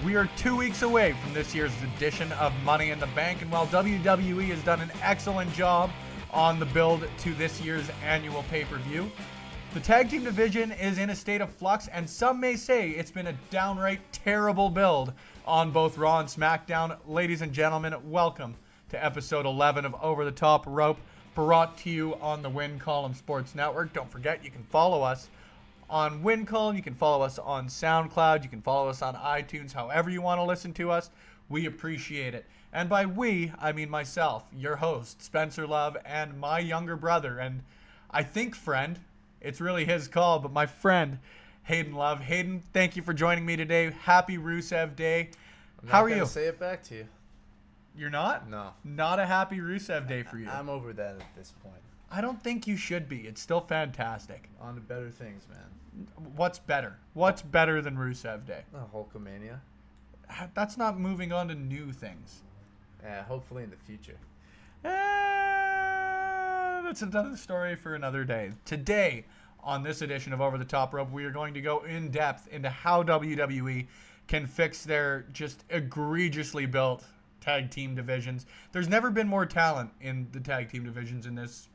We are 2 weeks away from this year's edition of Money in the Bank, and while WWE has done an excellent job on the build to this year's annual pay-per-view, the tag team division is in a state of flux, and some may say it's been a downright terrible build on both Raw and SmackDown. Ladies and gentlemen, welcome to episode 11 of Over the Top Rope, brought to you on the Win Column Sports Network. Don't forget, you can follow us on Win Column, you can follow us on SoundCloud, you can follow us on iTunes, however you want to listen to us. We appreciate it. And by we, I mean myself, your host, Spencer Love, and my younger brother, and I think friend, it's really his call, but my friend, Hayden Love. Hayden, thank you for joining me today. Happy Rusev Day. How are you? I'm not gonna say it back to you. You're not? No. Not a happy Rusev Day for you. I'm over that at this point. I don't think you should be. It's still fantastic. On to better things, man. What's better? What's better than Rusev Day? Hulkamania. That's not moving on to new things. Yeah, hopefully in the future. That's another story for another day. Today, on this edition of Over the Top Rope, we are going to go in depth into how WWE can fix their just egregiously built tag team divisions. There's never been more talent in the tag team divisions in this,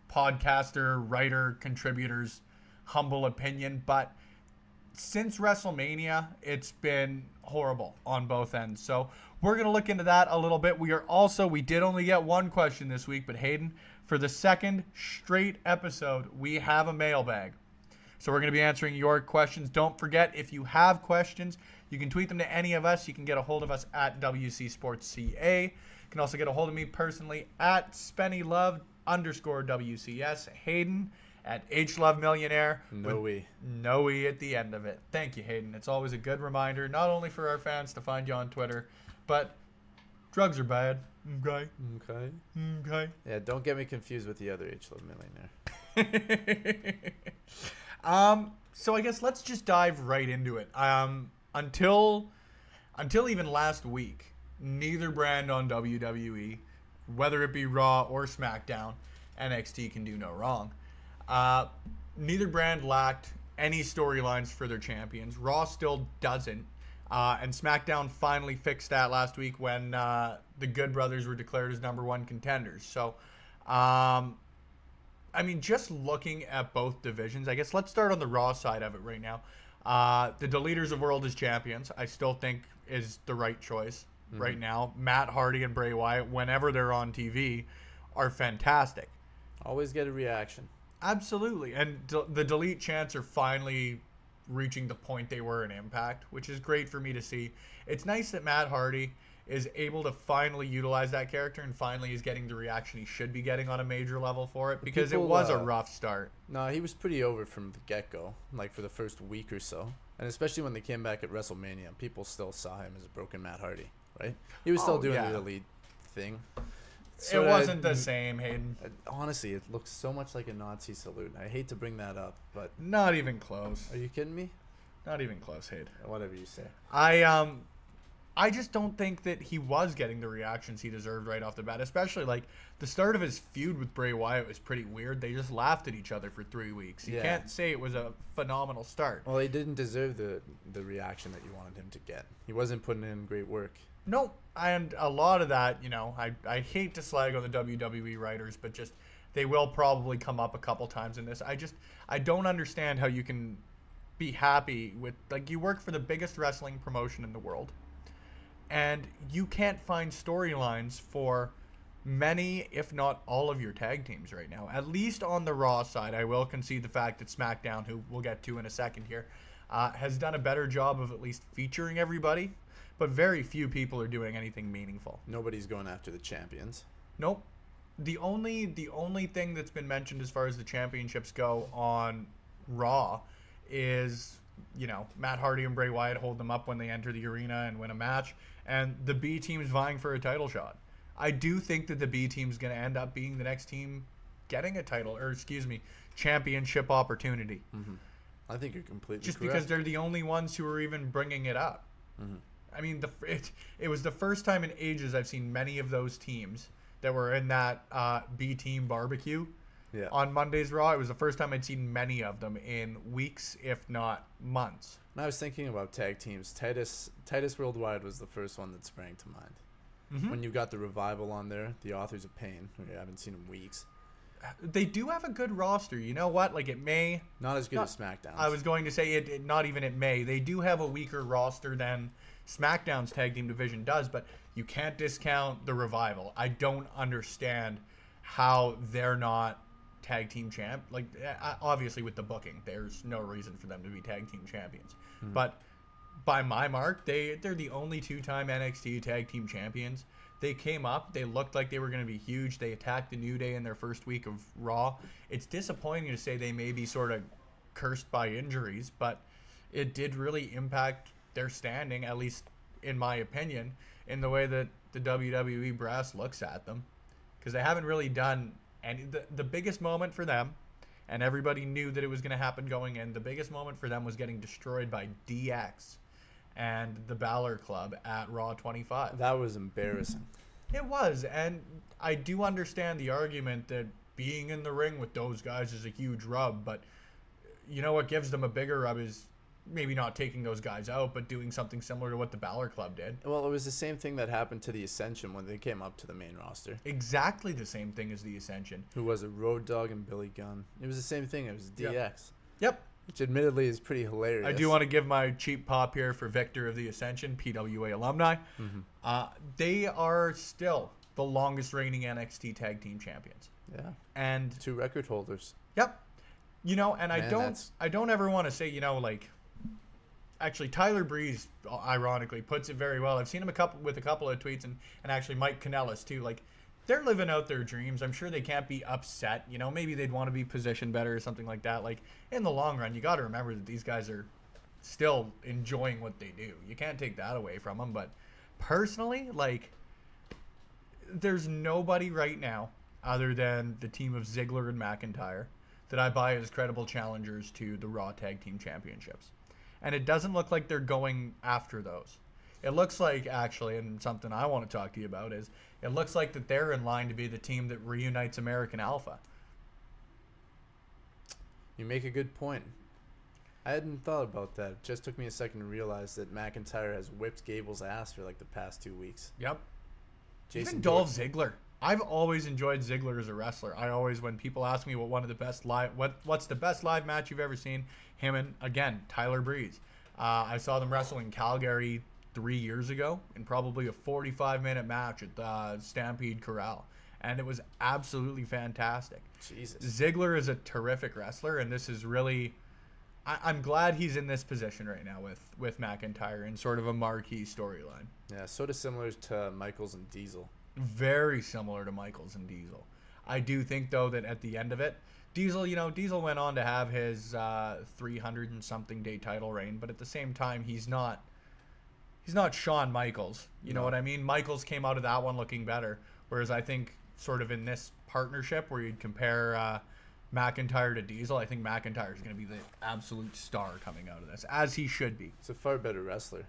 podcaster, writer, contributors, humble opinion. But since WrestleMania, it's been horrible on both ends. So we're going to look into that a little bit. We did only get one question this week, but Hayden, for the second straight episode, we have a mailbag. So we're going to be answering your questions. Don't forget, if you have questions, you can tweet them to any of us. You can get a hold of us at WC Sports CA. You can also get a hold of me personally at SpennyLove_WCS. Hayden at HLoveMillionaire. No E at the end of it. Thank you, Hayden. It's always a good reminder, not only for our fans to find you on Twitter, but drugs are bad. Okay. Yeah, don't get me confused with the other HLoveMillionaire. So I guess let's just dive right into it. Until even last week, neither brand on WWE, whether it be Raw or SmackDown, NXT can do no wrong. Neither brand lacked any storylines for their champions. Raw still doesn't. And SmackDown finally fixed that last week when the Good Brothers were declared as #1 contenders. So, just looking at both divisions, I guess let's start on the Raw side of it right now. The Deleters of World as champions, I still think is the right choice right now. Matt Hardy and Bray Wyatt, whenever they're on TV, are fantastic. Always get a reaction. Absolutely. And the Delete chants are finally reaching the point they were in Impact, which is great for me to see. It's nice that Matt Hardy is able to finally utilize that character and finally is getting the reaction he should be getting on a major level for it, because it was a rough start. No, he was pretty over from the get-go, like for the first week or so. And especially when they came back at WrestleMania, people still saw him as a broken Matt Hardy, right? He was still doing the Elite thing. So it wasn't the same, Hayden. Honestly, it looks so much like a Nazi salute. I hate to bring that up, but... Not even close. Are you kidding me? Not even close, Hayden. Whatever you say. I just don't think that he was getting the reactions he deserved right off the bat, especially like the start of his feud with Bray Wyatt was pretty weird. They just laughed at each other for 3 weeks. You can't say it was a phenomenal start. Well, he didn't deserve the reaction that you wanted him to get. He wasn't putting in great work. No, and a lot of that, I hate to slag on the WWE writers, but just they will probably come up a couple times in this. I don't understand how you can be happy with, like, you work for the biggest wrestling promotion in the world, and you can't find storylines for many, if not all of your tag teams right now. At least on the Raw side, I will concede the fact that SmackDown, who we'll get to in a second here, has done a better job of at least featuring everybody, but very few people are doing anything meaningful. Nobody's going after the champions. Nope. The only thing that's been mentioned as far as the championships go on Raw is, Matt Hardy and Bray Wyatt hold them up when they enter the arena and win a match, and the B team's vying for a title shot. I do think that the B team's going to end up being the next team getting a championship opportunity. Mm-hmm. I think you're completely just correct. because they're the only ones who are even bringing it up. Mm-hmm. I mean, it was the first time in ages I've seen many of those teams that were in that B team barbecue on Monday's Raw. It was the first time I'd seen many of them in weeks, if not months. And I was thinking about tag teams. Titus Worldwide was the first one that sprang to mind. When you got the Revival on there, the Authors of Pain, who I haven't seen in weeks. They do have a good roster. You know what? Like, it may... Not as good as SmackDown. I was going to say, it not even it may. They do have a weaker roster than SmackDown's tag team division does, but you can't discount the Revival. I don't understand how they're not tag team champ. Like, obviously with the booking, there's no reason for them to be tag team champions. But by my mark, they're the only two-time NXT tag team champions. They came up. They looked like they were going to be huge. They attacked the New Day in their first week of Raw. It's disappointing to say they may be sort of cursed by injuries, but it did really impact their standing, at least in my opinion, in the way that the WWE brass looks at them. Because they haven't really done any... The biggest moment for them, and everybody knew that it was going to happen going in, the biggest moment for them was getting destroyed by DX and the Balor Club at Raw 25. That was embarrassing. It was, and I do understand the argument that being in the ring with those guys is a huge rub, but you know what gives them a bigger rub is maybe not taking those guys out, but doing something similar to what the Balor Club did. Well, it was the same thing that happened to the Ascension when they came up to the main roster. Exactly the same thing as the Ascension. Who was it? Road Dogg and Billy Gunn. It was the same thing. It was DX. Yep. Which admittedly is pretty hilarious. I do want to give my cheap pop here for Victor of the Ascension, PWA alumni. They are still the longest reigning NXT tag team champions. Yeah. And 2 record holders. Yep. You know, and man, I don't ever want to say, you know, like, actually Tyler Breeze ironically puts it very well. I've seen him with a couple of tweets, and actually Mike Kanellis too. Like, they're living out their dreams. I'm sure they can't be upset. You know, maybe they'd want to be positioned better or something like that. Like, in the long run, you got to remember that these guys are still enjoying what they do. You can't take that away from them. But personally, like, there's nobody right now other than the team of Ziggler and McIntyre that I buy as credible challengers to the Raw Tag Team Championships. And it doesn't look like they're going after those. It looks like, actually, and something I want to talk to you about is, it looks like that they're in line to be the team that reunites American Alpha. You make a good point. I hadn't thought about that. It just took me a second to realize that McIntyre has whipped Gable's ass for like the past 2 weeks. Yep. Even Dolph Ziggler. I've always enjoyed Ziggler as a wrestler. When people ask me what's the best live match you've ever seen, him and, again, Tyler Breeze. I saw them wrestle in Calgary 3 years ago in probably a 45-minute match at the Stampede Corral, and it was absolutely fantastic. Jesus. Ziggler is a terrific wrestler, and this is really... I'm glad he's in this position right now with McIntyre in sort of a marquee storyline. Yeah, sort of similar to Michaels and Diesel. Very similar to Michaels and Diesel. I do think, though, that at the end of it, Diesel went on to have his 300 and something day title reign, but at the same time, he's not Shawn Michaels. You know what I mean? Michaels came out of that one looking better, whereas I think sort of in this partnership where you'd compare McIntyre to Diesel, I think McIntyre is going to be the absolute star coming out of this, as he should be. He's a far better wrestler.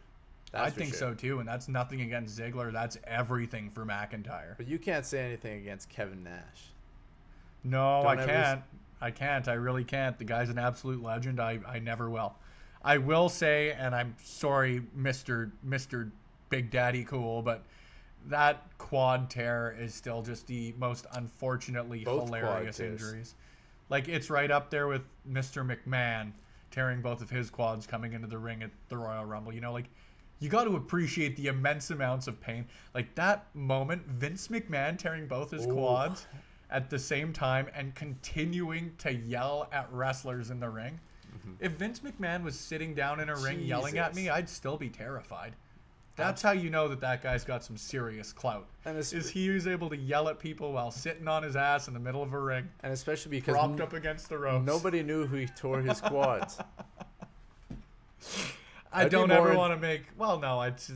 I think so too, and that's nothing against Ziggler. That's everything for McIntyre. But you can't say anything against Kevin Nash. No, I can't. I can't. I really can't. The guy's an absolute legend. I never will. I will say, and I'm sorry, Mr. Big Daddy Cool, but that quad tear is still just the most unfortunately hilarious injuries. Like, it's right up there with Mr. McMahon tearing both of his quads coming into the ring at the Royal Rumble. You know, like, you got to appreciate the immense amounts of pain. Like, that moment, Vince McMahon tearing both his quads at the same time and continuing to yell at wrestlers in the ring. If Vince McMahon was sitting down in a ring yelling at me, I'd still be terrified. That's how you know that guy's got some serious clout. Is he was able to yell at people while sitting on his ass in the middle of a ring. And especially because propped up against the ropes. Nobody knew who he tore his quads. I don't ever want to make... Well, no, it's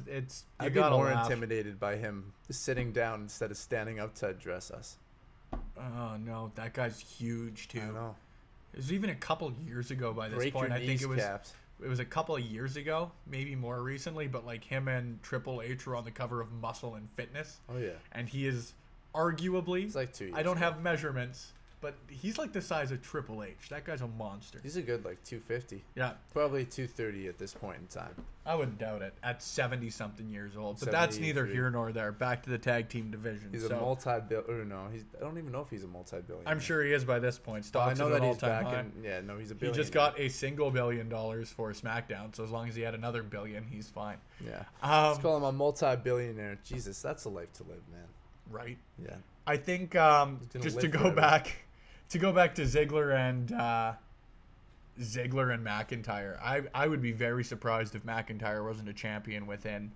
I'd be more intimidated by him sitting down instead of standing up to address us. Oh, no. That guy's huge, too. I know. It was even a couple years ago by this point. I think it was a couple of years ago, maybe more recently, but like him and Triple H were on the cover of Muscle and Fitness. Oh, yeah. And he is arguably... It's like 2 years I don't ago. have measurements, but he's like the size of Triple H. That guy's a monster. He's a good, like, 250. Yeah. Probably 230 at this point in time. I wouldn't doubt it. At 70-something years old. But that's neither here nor there. Back to the tag team division. He's a multi-billion... no, I don't even know if he's a multi-billion. I'm sure he is by this point. I know that he's back in... Yeah, no, he's a billion. He just got a single $1 billion for SmackDown, so as long as he had another $1 billion, he's fine. Yeah. Let's call him a multi-billionaire. Jesus, that's a life to live, man. Right? Yeah. I think just to go back to Ziggler and McIntyre, I would be very surprised if McIntyre wasn't a champion within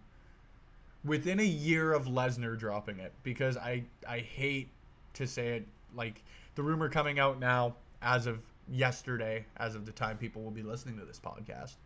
a year of Lesnar dropping it, because I hate to say it, like the rumor coming out now as of yesterday, as of the time people will be listening to this podcast,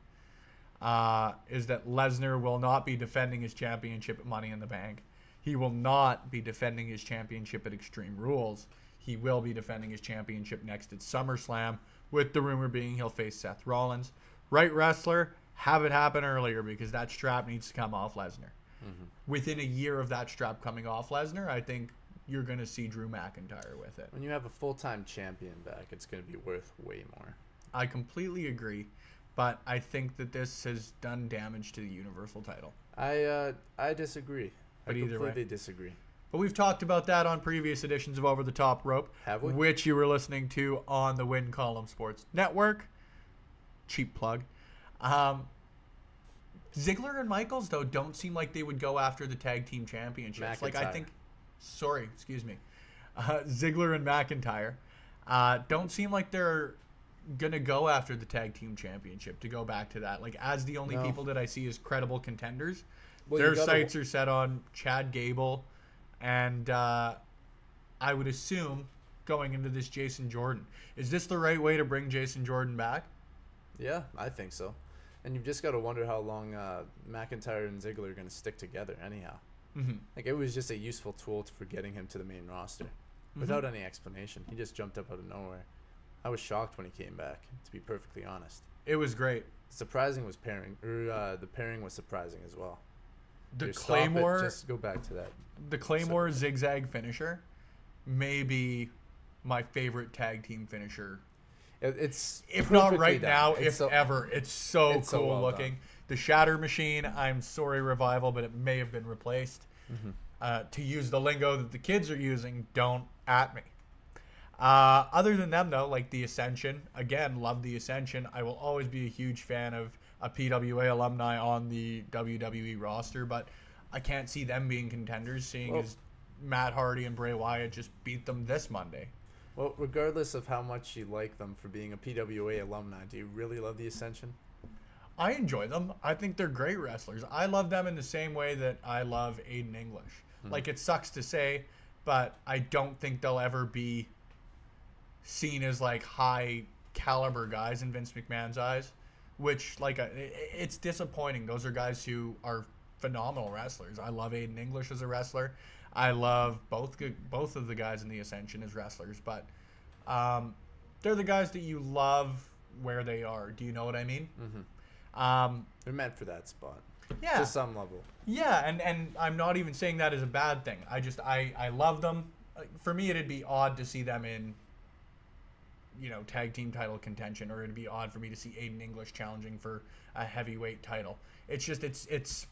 is that Lesnar will not be defending his championship at Money in the Bank. He will not be defending his championship at Extreme Rules. He will be defending his championship next at SummerSlam, with the rumor being he'll face Seth Rollins. Right wrestler, have it happen earlier, because that strap needs to come off Lesnar. Mm-hmm. Within a year of that strap coming off Lesnar, I think you're going to see Drew McIntyre with it. When you have a full-time champion back, it's going to be worth way more. I completely agree, but I think that this has done damage to the Universal title. I disagree. But I completely way. disagree. But we've talked about that on previous editions of Over the Top Rope. Have we? Which you were listening to on the Win Column Sports Network. Cheap plug. Ziggler and Michaels, though, don't seem like they would go after the tag team championships. McIntyre. Like, I think... Sorry, excuse me. Ziggler and McIntyre don't seem like they're going to go after the tag team championship, to go back to that. Like, as the only people that I see as credible contenders... Their sights are set on Chad Gable, and I would assume going into this Jason Jordan. Is this the right way to bring Jason Jordan back? Yeah, I think so. And you've just got to wonder how long McIntyre and Ziggler are going to stick together anyhow. Mm-hmm. Like, it was just a useful tool for getting him to the main roster without any explanation. He just jumped up out of nowhere. I was shocked when he came back, to be perfectly honest. It was great. The pairing was surprising as well. The Claymore, just go back to that. The Claymore zigzag finisher may be my favorite tag team finisher. It's if not right now, if ever. It's so cool looking. The Shatter Machine, I'm sorry, Revival, but it may have been replaced. Mm-hmm. To use the lingo that the kids are using, don't at me. Other than them, though, like the Ascension, again, love the Ascension. I will always be a huge fan of a PWA alumni on the WWE roster, but I can't see them being contenders, seeing as Matt Hardy and Bray Wyatt just beat them this Monday. Well, regardless of how much you like them for being a PWA alumni, do you really love the Ascension? I enjoy them. I think they're great wrestlers. I love them in the same way that I love Hayden English. Mm-hmm. Like, it sucks to say, but I don't think they'll ever be seen as, like, high caliber guys in Vince McMahon's eyes. Which, like, it's disappointing. Those are guys who are phenomenal wrestlers. I love Hayden English as a wrestler. I love both of the guys in the Ascension as wrestlers. But they're the guys that you love where they are. Do you know what I mean? Mm-hmm. They're meant for that spot. Yeah. To some level. Yeah, and I'm not even saying that as a bad thing. I love them. For me, it'd be odd to see them in... tag team title contention, or it'd be odd for me to see Hayden English challenging for a heavyweight title. It's just, it's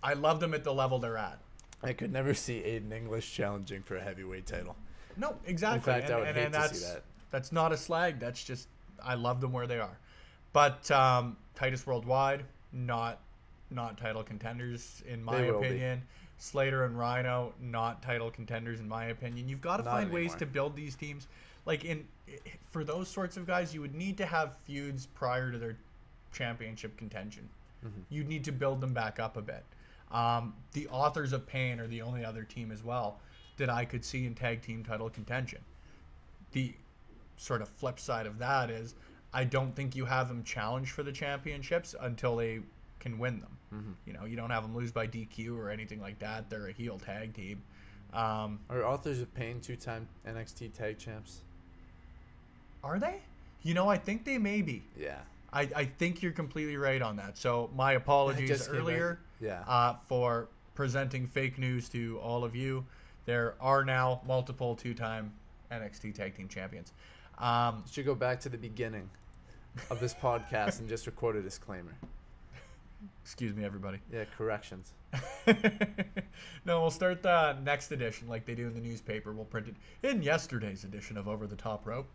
I love them at the level they're at. I could never see Hayden English challenging for a heavyweight title. No, exactly. In fact, I would hate to see that. That's not a slag. That's just, I love them where they are. But Titus Worldwide, not title contenders in my opinion. Slater and Rhino, not title contenders in my opinion. You've got to find ways to build these teams. Like, for those sorts of guys, you would need to have feuds prior to their championship contention. Mm-hmm. You'd need to build them back up a bit. The Authors of Pain are the only other team as well that I could see in tag team title contention. The sort of flip side of that is I don't think you have them challenge for the championships until they can win them. Mm-hmm. You don't have them lose by DQ or anything like that. They're a heel tag team. Are Authors of Pain 2-time NXT tag champs? Are they? I think they may be. Yeah. I think you're completely right on that. So my apologies earlier for presenting fake news to all of you. There are now multiple 2-time NXT Tag Team Champions. You should go back to the beginning of this podcast and just record a disclaimer. Excuse me, everybody. Yeah, corrections. No, we'll start the next edition like they do in the newspaper. We'll print it in yesterday's edition of Over the Top Rope.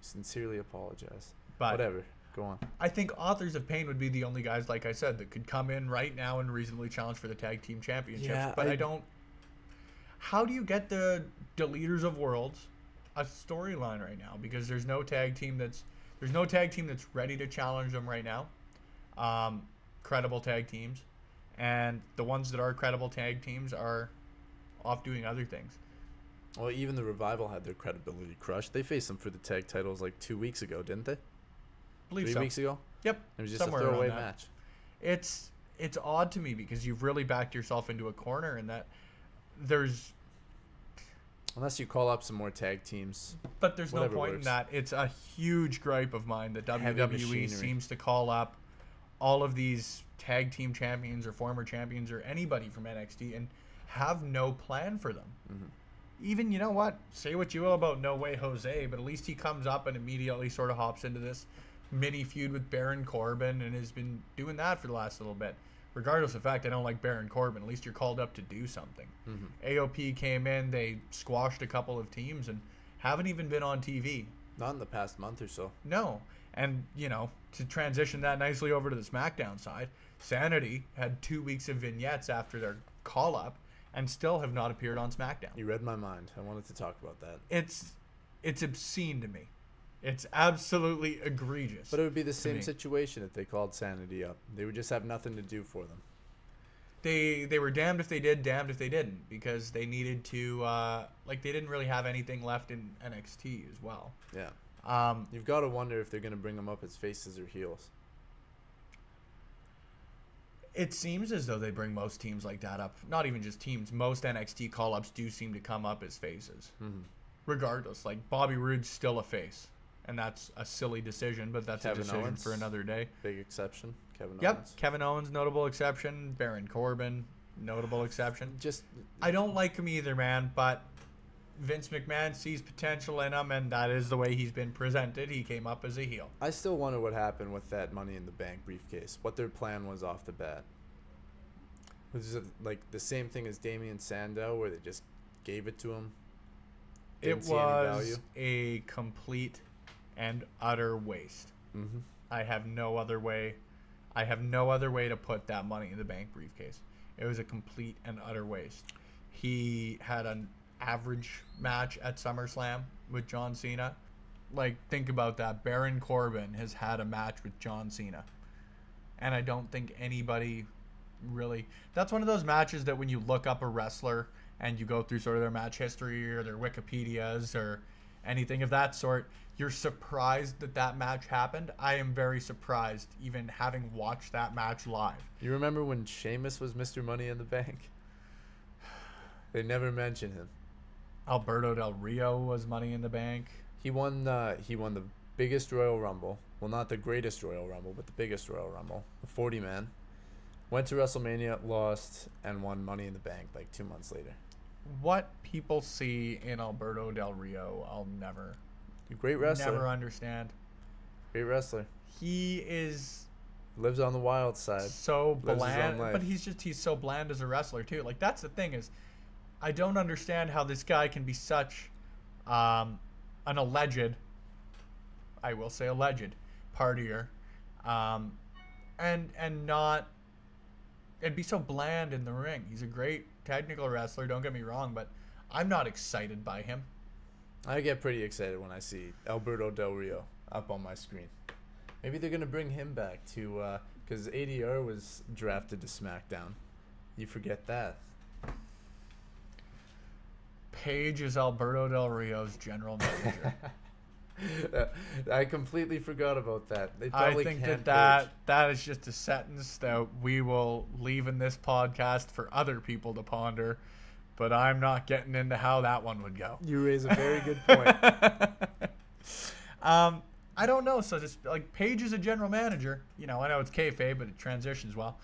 Sincerely apologize. But whatever. Go on. I think Authors of Pain would be the only guys, like I said, that could come in right now and reasonably challenge for the Tag Team Championships. Yeah, but I don't... How do you get the Leaders of Worlds a storyline right now? Because there's no tag team that's ready to challenge them right now. Credible tag teams. And the ones that are credible tag teams are off doing other things. Well, even the Revival had their credibility crushed. They faced them for the tag titles like 2 weeks ago, didn't they? Believe 3 so. weeks ago? Yep. It was just somewhere a throwaway around that. match. It's odd to me because you've really backed yourself into a corner, and that there's... Unless you call up some more tag teams. But there's no whatever point in works. that. It's a huge gripe of mine that Heavy WWE machinery. seems to call up all of these tag team champions or former champions or anybody from NXT and have no plan for them. Mm-hmm. Even, you know what? Say what you will about No Way Jose, but at least he comes up and immediately sort of hops into this mini feud with Baron Corbin and has been doing that for the last little bit. Regardless of the fact I don't like Baron Corbin, at least you're called up to do something. Mm-hmm. AOP came in, they squashed a couple of teams and haven't even been on TV. Not in the past month or so. No. And, you know, to transition that nicely over to the SmackDown side, Sanity had 2 weeks of vignettes after their call-up and still have not appeared on SmackDown. You read my mind. I wanted to talk about that. It's obscene to me. It's absolutely egregious. But it would be the same situation if they called Sanity up. They would just have nothing to do for them. They were damned if they did, damned if they didn't, because they needed to, they didn't really have anything left in NXT as well. Yeah. You've got to wonder if they're going to bring them up as faces or heels. It seems as though they bring most teams like that up. Not even just teams. Most NXT call-ups do seem to come up as faces. Mm-hmm. Regardless, like Bobby Roode's still a face. And that's a silly decision, but that's Kevin a decision Owens, for another day. Big exception. Kevin Yep, Owens. Kevin Owens, notable exception. Baron Corbin, notable exception. I don't like him either, man, but Vince McMahon sees potential in him, and that is the way he's been presented. He came up as a heel. I still wonder what happened with that Money in the Bank briefcase. What their plan was off the bat. Was it like the same thing as Damian Sandow, where they just gave it to him? Didn't see any value? A complete and utter waste. Mm-hmm. I have no other way to put that Money in the Bank briefcase. It was a complete and utter waste. He had an average match at SummerSlam with John Cena. Like, think about that. Baron Corbin has had a match with John Cena. And I don't think anybody really... That's one of those matches that when you look up a wrestler and you go through sort of their match history or their Wikipedias or anything of that sort, you're surprised that that match happened. I am very surprised, even having watched that match live. You remember when Sheamus was Mr. Money in the Bank? They never mentioned him. Alberto Del Rio was Money in the Bank. He won the biggest Royal Rumble. Well, not the greatest Royal Rumble, but the biggest Royal Rumble. The 40-man. Went to WrestleMania, lost, and won Money in the Bank like 2 months later. What people see in Alberto Del Rio, I'll never... Great wrestler. Never understand. Great wrestler. He is... Lives on the wild side. So Lives his bland. own life. But he's so bland as a wrestler, too. Like, that's the thing is... I don't understand how this guy can be such an alleged, I will say alleged, partier, and not, and be so bland in the ring. He's a great technical wrestler, don't get me wrong, but I'm not excited by him. I get pretty excited when I see Alberto Del Rio up on my screen. Maybe they're going to bring him back to, because ADR was drafted to SmackDown. You forget that. Paige is Alberto Del Rio's general manager. I completely forgot about that. They I probably think can't that is just a sentence that we will leave in this podcast for other people to ponder, but I'm not getting into how that one would go. You raise a very good point. I don't know. So just like Paige is a general manager, you know, I know it's kayfabe, but it transitions well.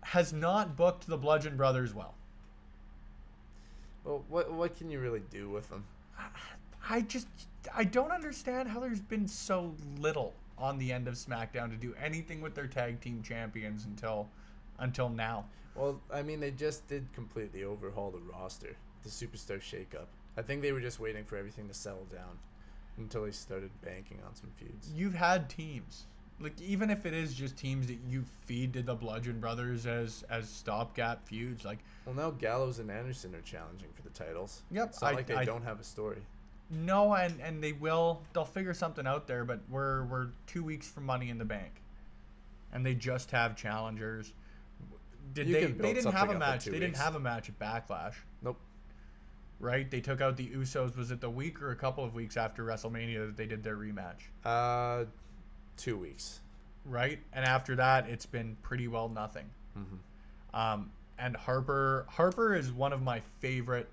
Has not booked the Bludgeon Brothers well. Well, what can you really do with them? I don't understand how there's been so little on the end of SmackDown to do anything with their tag team champions until now. Well, I mean, they just did completely overhaul the roster, the superstar shakeup. I think they were just waiting for everything to settle down until they started banking on some feuds. You've had teams. Like, even if it is just teams that you feed to the Bludgeon Brothers as stopgap feuds, like... Well, now Gallows and Anderson are challenging for the titles. Yep. It's not like they don't have a story. No, and they'll figure something out there, but we're 2 weeks from Money in the Bank. And they just have challengers. They didn't have a match. They didn't have a match at Backlash. Nope. Right? They took out the Usos. Was it the week or a couple of weeks after WrestleMania that they did their rematch? 2 weeks. Right? And after that, it's been pretty well nothing. Mm-hmm. And Harper is one of my favorite,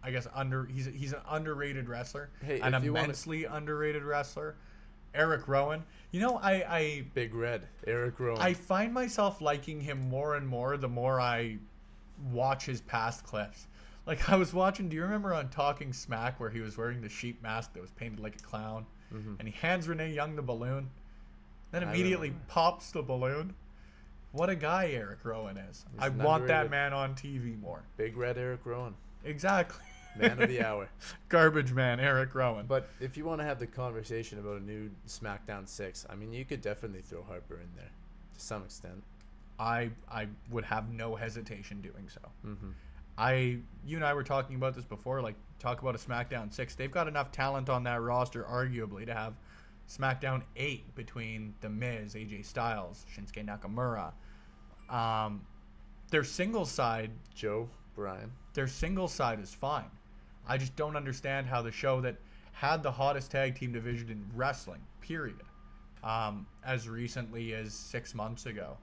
I guess, he's an underrated wrestler. Hey, an immensely underrated wrestler. Eric Rowan. You know, Big Red. Eric Rowan. I find myself liking him more and more the more I watch his past clips. Like, I was watching, do you remember on Talking Smack where he was wearing the sheep mask that was painted like a clown? Mm-hmm. And he hands Renee Young the balloon. Then immediately pops the balloon. What a guy Eric Rowan is. I want that man on TV more. Big Red Eric Rowan. Exactly. Man of the hour. Garbage man Eric Rowan. But if you want to have the conversation about a new SmackDown 6, I mean, you could definitely throw Harper in there to some extent. I would have no hesitation doing so. Mm-hmm. You and I were talking about this before, like, talk about a SmackDown 6. They've got enough talent on that roster, arguably, to have SmackDown 8 between The Miz, AJ Styles, Shinsuke Nakamura. Their singles side... Joe Bryan. Their singles side is fine. I just don't understand how the show that had the hottest tag team division in wrestling, period, as recently as 6 months ago,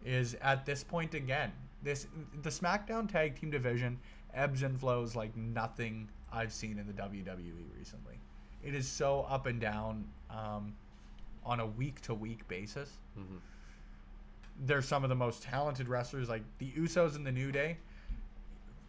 is at this point again. The SmackDown tag team division ebbs and flows like nothing I've seen in the WWE recently. It is so up and down on a week-to-week basis. Mm-hmm. They're some of the most talented wrestlers, like the Usos and the New Day.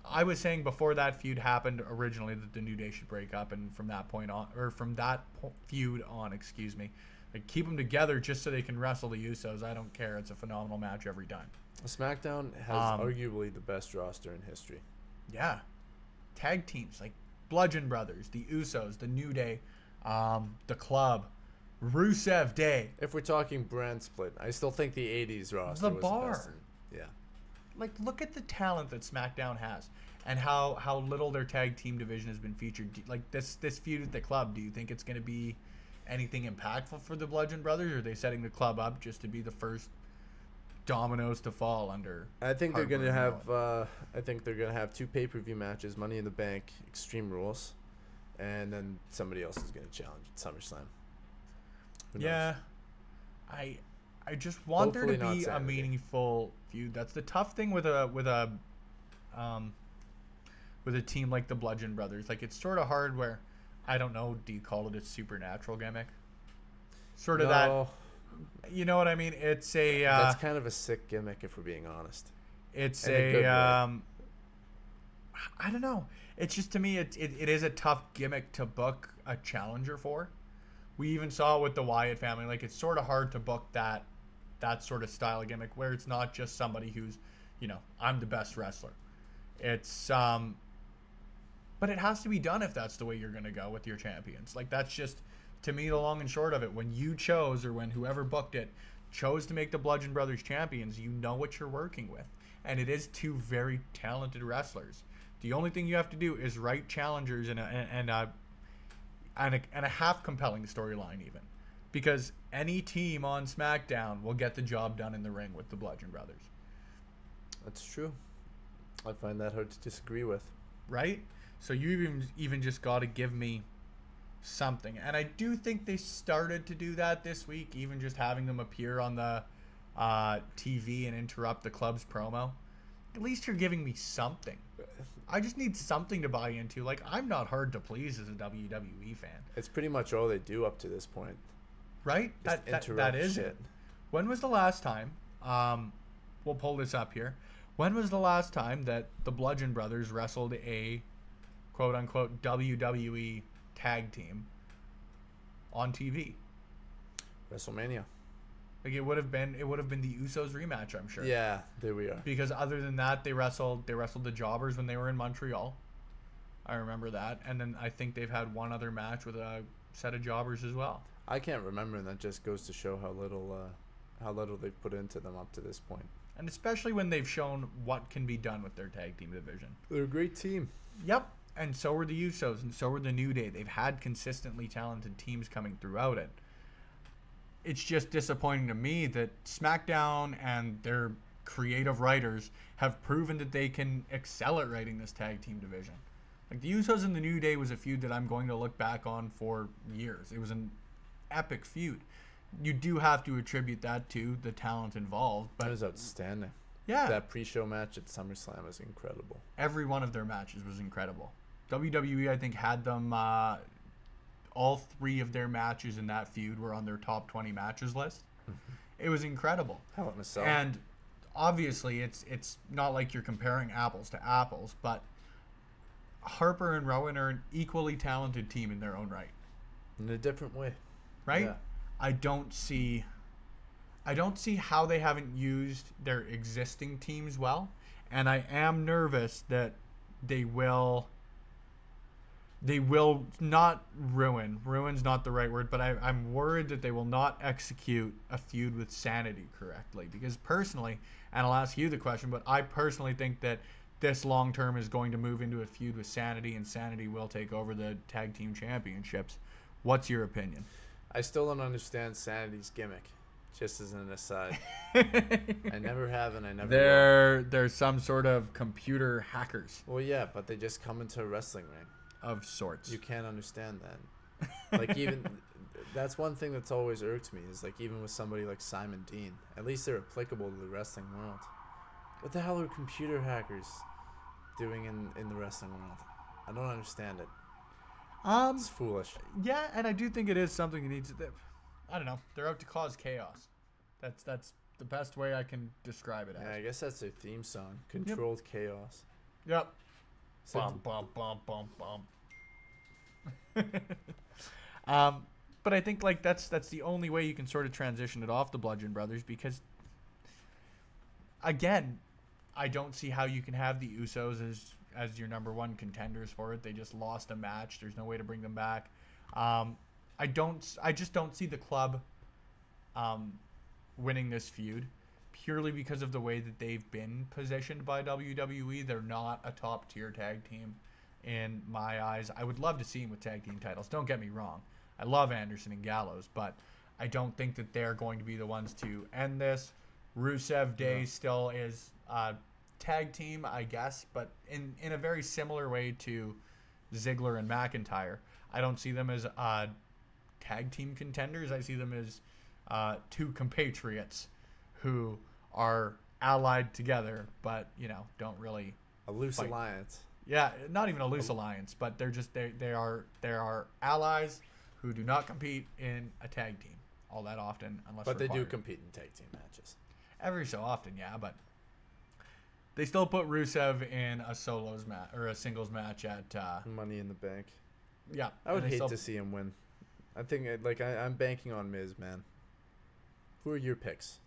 I was saying before that feud happened originally that the New Day should break up, and from that point on, or from that feud on, excuse me, like, keep them together just so they can wrestle the Usos. I don't care. It's a phenomenal match every time. SmackDown has arguably the best roster in history. Yeah. Tag teams like Bludgeon Brothers, the Usos, the New Day, the Club, Rusev Day. If we're talking brand split, I still think the 80s roster was Bar. the best. Yeah. Like, look at the talent that SmackDown has and how little their tag team division has been featured. Like, this feud at the Club, do you think it's going to be anything impactful for the Bludgeon Brothers, or are they setting the Club up just to be the first dominoes to fall under? I think they're gonna have 2 pay-per-view matches: Money in the Bank, Extreme Rules, and then somebody else is gonna challenge at SummerSlam. Yeah, I just want Hopefully there to be a meaningful feud. That's the tough thing with a team like the Bludgeon Brothers. Like, it's sort of hard where, I don't know, do you call it a supernatural gimmick? Sort of that. You know what I mean? It's a... that's kind of a sick gimmick, if we're being honest. It's I don't know. It's just, to me, it is a tough gimmick to book a challenger for. We even saw it with the Wyatt family. Like, it's sort of hard to book that sort of style of gimmick where it's not just somebody who's, you know, I'm the best wrestler. It's... But it has to be done if that's the way you're going to go with your champions. Like, that's just... To me, the long and short of it, when you chose, or when whoever booked it chose to make the Bludgeon Brothers champions, you know what you're working with. And it is 2 very talented wrestlers. The only thing you have to do is write challengers and a half compelling storyline even. Because any team on SmackDown will get the job done in the ring with the Bludgeon Brothers. That's true. I find that hard to disagree with. Right? So you even just got to give me something. And I do think they started to do that this week, even just having them appear on the TV and interrupt the Club's promo. At least you're giving me something. I just need something to buy into. Like, I'm not hard to please as a WWE fan. It's pretty much all they do up to this point. Right? That is it. When was the last time, we'll pull this up here. When was the last time that the Bludgeon Brothers wrestled a quote-unquote WWE tag team on TV. WrestleMania. Like it would have been the Usos rematch, I'm sure. Yeah, there we are. Because other than that, they wrestled the Jobbers when they were in Montreal. I remember that, and then I think they've had one other match with a set of Jobbers as well. I can't remember, and that just goes to show how little they've put into them up to this point. And especially when they've shown what can be done with their tag team division. They're a great team. Yep, and so were the Usos, and so were the New Day. They've had consistently talented teams coming throughout it. It's just disappointing to me that SmackDown and their creative writers have proven that they can excel at writing this tag team division. Like the Usos and the New Day was a feud that I'm going to look back on for years. It was an epic feud. You do have to attribute that to the talent involved. But that was outstanding. Yeah. That pre-show match at Summerslam was incredible. Every one of their matches was incredible. WWE, I think, had them... all 3 of their matches in that feud were on their top 20 matches list. It was incredible. Hell in a cell. And obviously, it's not like you're comparing apples to apples, but Harper and Rowan are an equally talented team in their own right. In a different way. Right? Yeah. I don't see how they haven't used their existing teams well, and I am nervous that they will not ruin's not the right word, but I'm worried that they will not execute a feud with Sanity correctly, because personally, and I'll ask you the question, but I personally think that this long term is going to move into a feud with Sanity, and Sanity will take over the tag team championships. What's your opinion? I still don't understand Sanity's gimmick, just as an aside. I never have, and I never will. They're some sort of computer hackers Well, yeah, but they just come into a wrestling ring. of sorts. You can't understand that. Like, even that's one thing that's always irked me, is like, even with somebody like Simon Dean, at least they're applicable to the wrestling world. What the hell are computer hackers doing in the wrestling world? I don't understand it. It's foolish. Yeah, and I do think it is something you need to. I don't know. They're out to cause chaos. That's the best way I can describe it as. Yeah, I guess that's their theme song. Controlled chaos. Yep. So Bum bum bum bum bum. But I think like that's the only way you can sort of transition it off the Bludgeon Brothers, because again, I don't see how you can have the Usos as your number one contenders for it. They just lost a match. There's no way to bring them back. I just don't see the club winning this feud, purely because of the way that they've been positioned by WWE. They're not a top tier tag team in my eyes. I would love to see them with tag team titles. Don't get me wrong. I love Anderson and Gallows, but I don't think that they're going to be the ones to end this. Rusev Day still is tag team, I guess, but in a very similar way to Ziggler and McIntyre. I don't see them as tag team contenders. I see them as two compatriots who are allied together, but don't really a loose fight. Alliance. Yeah, not even a loose alliance, but they're just they are allies who do not compete in a tag team all that often, unless. But they required. do compete in tag team matches every so often, yeah. But they still put Rusev in a solos match or a singles match at Money in the Bank. Yeah, I would hate to see him win. I think I'm banking on Miz, man. Who are your picks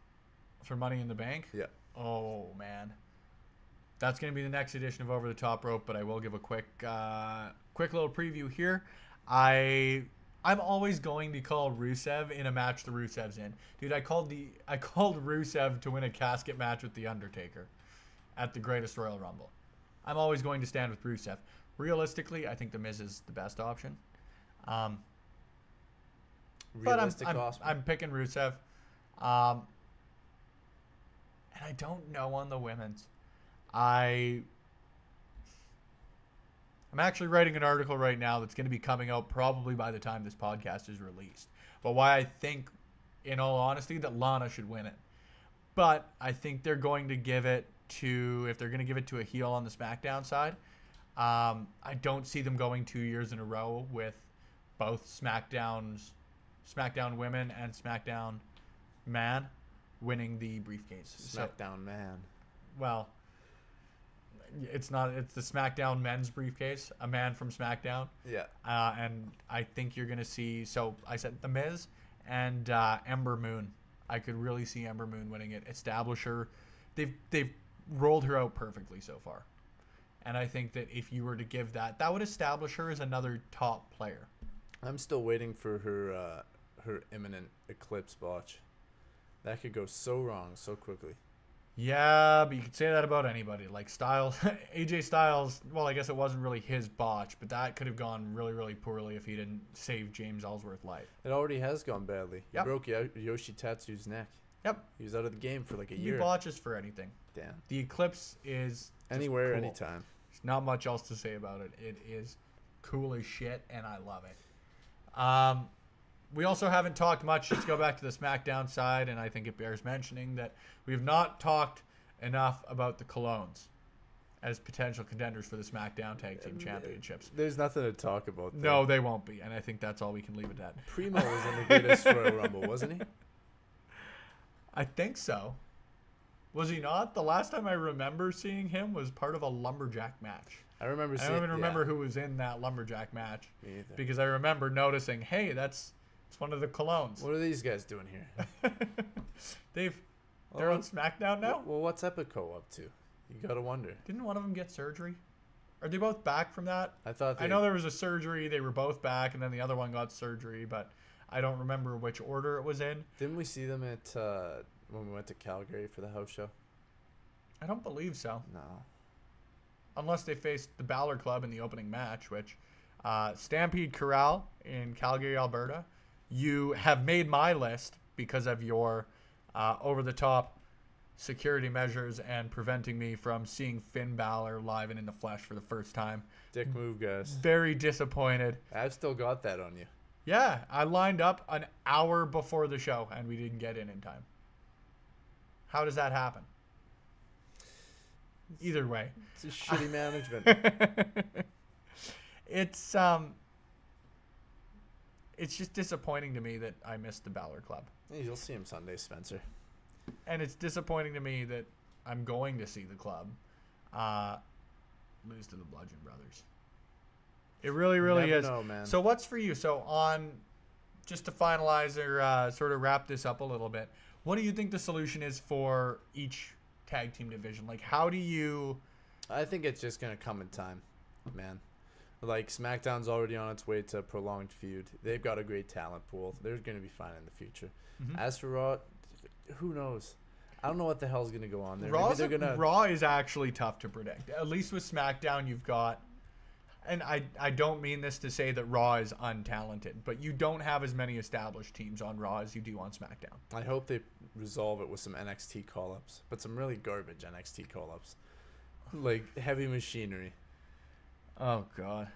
for Money in the Bank? Yeah. Oh man, that's gonna be the next edition of Over the Top Rope. But I will give a quick little preview here. I'm always going to call Rusev in a match the Rusev's in. Dude, I called Rusev to win a casket match with The Undertaker at the Greatest Royal Rumble. I'm always going to stand with Rusev. Realistically, I think The Miz is the best option. But I'm picking Rusev. And I don't know on the women's. I'm actually writing an article right now that's going to be coming out probably by the time this podcast is released. But why I think, in all honesty, that Lana should win it. But I think they're going to give it to, if they're going to give it to a heel on the SmackDown side, I don't see them going 2 years in a row with both SmackDown women and SmackDown man winning the briefcase. SmackDown man. Well, It's not. It's the SmackDown men's briefcase. A man from SmackDown. Yeah. And I think you're gonna see. So I said The Miz and Ember Moon. I could really see Ember Moon winning it. Establish her. They've rolled her out perfectly so far. And I think that if you were to give that would establish her as another top player. I'm still waiting for her imminent Eclipse botch. That could go so wrong so quickly. Yeah, but you could say that about anybody. Like Styles, AJ Styles, well, I guess it wasn't really his botch, but that could have gone really, really poorly if he didn't save James Ellsworth's life. It already has gone badly. Yep. He broke Yoshi Tatsu's neck. Yep. He was out of the game for like a He year. botches for anything. Damn. The Eclipse is Anywhere, cool. anytime. There's not much else to say about it. It is cool as shit, and I love it. We also haven't talked much. Just go back to the SmackDown side, and I think it bears mentioning that we have not talked enough about the Colognes as potential contenders for the SmackDown Tag Team Championships. There's nothing to talk about there. No, they won't be, and I think that's all we can leave it at. Primo was in the greatest Royal Rumble, wasn't he? I think so. Was he not? The last time I remember seeing him was part of a lumberjack match. I remember I seeing. don't even remember who was in that lumberjack match. Me either. Because I remember noticing, hey, it's one of the Colognes. What are these guys doing here? They're on SmackDown now? Well, what's Epico up to? You gotta wonder. Didn't one of them get surgery? Are they both back from that? I know there was a surgery. They were both back, and then the other one got surgery, but I don't remember which order it was in. Didn't we see them at when we went to Calgary for the house show? I don't believe so. No. Unless they faced the Balor Club in the opening match, which Stampede Corral in Calgary, Alberta. You have made my list because of your over-the-top security measures and preventing me from seeing Finn Balor live and in the flesh for the first time. Dick move, guys. Very disappointed. I've still got that on you. Yeah, I lined up an hour before the show, and we didn't get in time. How does that happen? Either way. It's a shitty management. It's just disappointing to me that I missed the Balor Club. Hey, you'll see him Sunday, Spencer. And it's disappointing to me that I'm going to see the club lose to the Bludgeon Brothers. It really, really Never is. know, man. So what's for you? So just to finalize or sort of wrap this up a little bit, what do you think the solution is for each tag team division? Like, how do you... I think it's just going to come in time, man. Like, SmackDown's already on its way to a prolonged feud. They've got a great talent pool. They're going to be fine in the future. Mm-hmm. As for Raw, who knows? I don't know what the hell's going to go on there. Raw is actually tough to predict. At least with SmackDown, you've got... And I don't mean this to say that Raw is untalented, but you don't have as many established teams on Raw as you do on SmackDown. I hope they resolve it with some NXT call-ups, but some really garbage NXT call-ups. Like Heavy Machinery. Oh, God.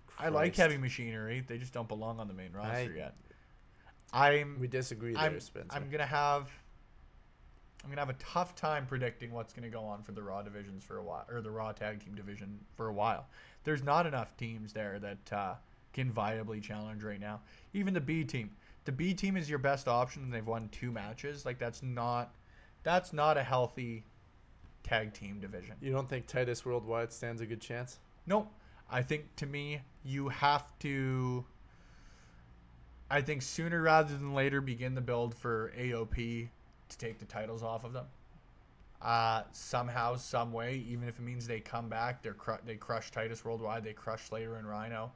Christ. I like Heavy Machinery. They just don't belong on the main roster yet. We disagree there, Spencer. I'm gonna have a tough time predicting what's gonna go on for the Raw divisions for a while, or the Raw tag team division for a while. There's not enough teams there that can viably challenge right now. Even the B team. The B team is your best option, and they've won 2 matches. Like that's not a healthy tag team division. You don't think Titus Worldwide stands a good chance? Nope. I think, to me, you have to, I think sooner rather than later, begin the build for AOP to take the titles off of them. Somehow, some way, even if it means they come back, they crush Titus Worldwide, they crush Slater and Rhino.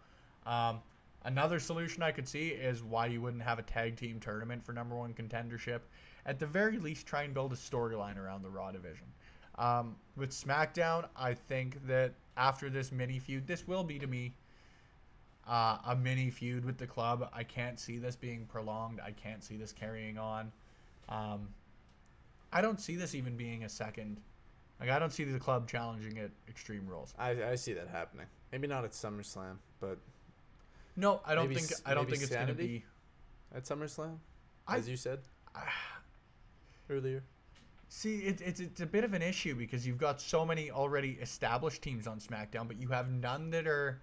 Another solution I could see is why you wouldn't have a tag team tournament for #1 contendership. At the very least, try and build a storyline around the Raw division. With SmackDown, I think that after this mini feud, this will be to me a mini feud with the club. I can't see this being prolonged. I can't see this carrying on. I don't see this even being a second. Like, I don't see the club challenging at Extreme Rules. I see that happening. Maybe not at SummerSlam, but no, I don't think it's going to be at SummerSlam, as you said earlier. See, it's a bit of an issue because you've got so many already established teams on SmackDown, but you have none that are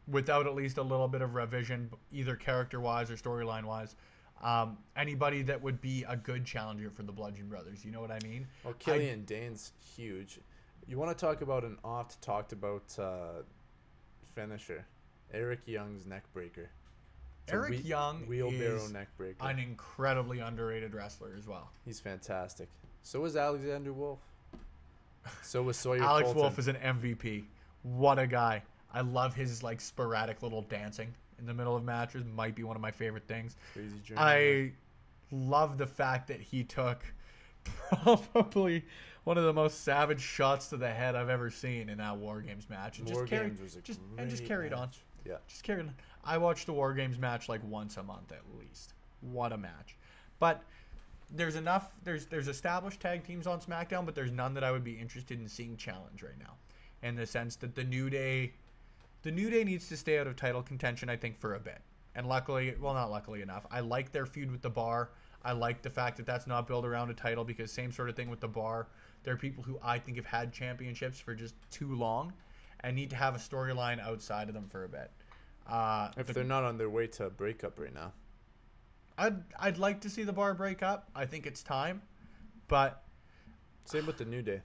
without at least a little bit of revision, either character-wise or storyline-wise. Anybody that would be a good challenger for the Bludgeon Brothers. You know what I mean? Well, Killian Dane's huge. You want to talk about an oft talked about finisher, Eric Young's neck breaker. Eric Young wheelbarrow is neck breaker. an incredibly underrated wrestler as well. He's fantastic. So is Alexander Wolf. So was Sawyer Alex Colton. Wolf is an MVP. What a guy. I love his like sporadic little dancing in the middle of matches. Might be one of my favorite things. Crazy journey. I love the fact that he took probably one of the most savage shots to the head I've ever seen in that War Games match. And just carried on. Yeah. Just carried on. I watched the War Games match like once a month at least. What a match. But there's established tag teams on SmackDown, but there's none that I would be interested in seeing challenge right now. In the sense that the New Day needs to stay out of title contention, I think, for a bit. And luckily, well, not luckily enough, I like their feud with the Bar. I like the fact that that's not built around a title, because same sort of thing with the Bar. There are people who I think have had championships for just too long and need to have a storyline outside of them for a bit. If they're not on their way to a breakup right now. I'd like to see the Bar break up. I think it's time. But same with the New Day.